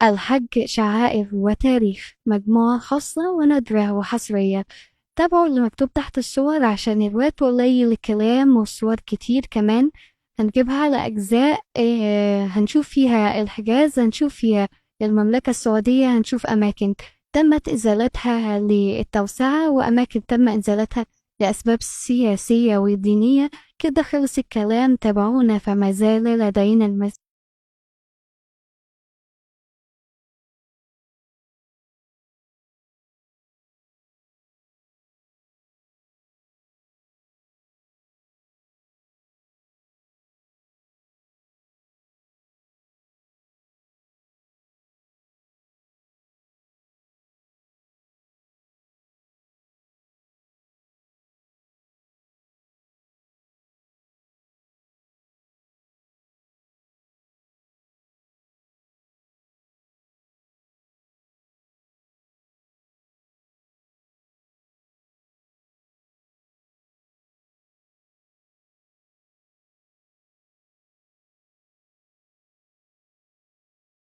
الحج شعائر وتاريخ، مجموعة خاصة ونادرة وحصرية. تابعوا اللي مكتوب تحت الصور عشان الروايات قليل الكلام والصور كتير كمان. هنجيبها على أجزاء، هنشوف فيها الحجاز، هنشوف فيها المملكة السعودية، هنشوف أماكن تمت إزالتها للتوسعة وأماكن تم إزالتها لأسباب سياسية ودينية. كده خلص الكلام، تابعونا فما زال لدينا المزيد.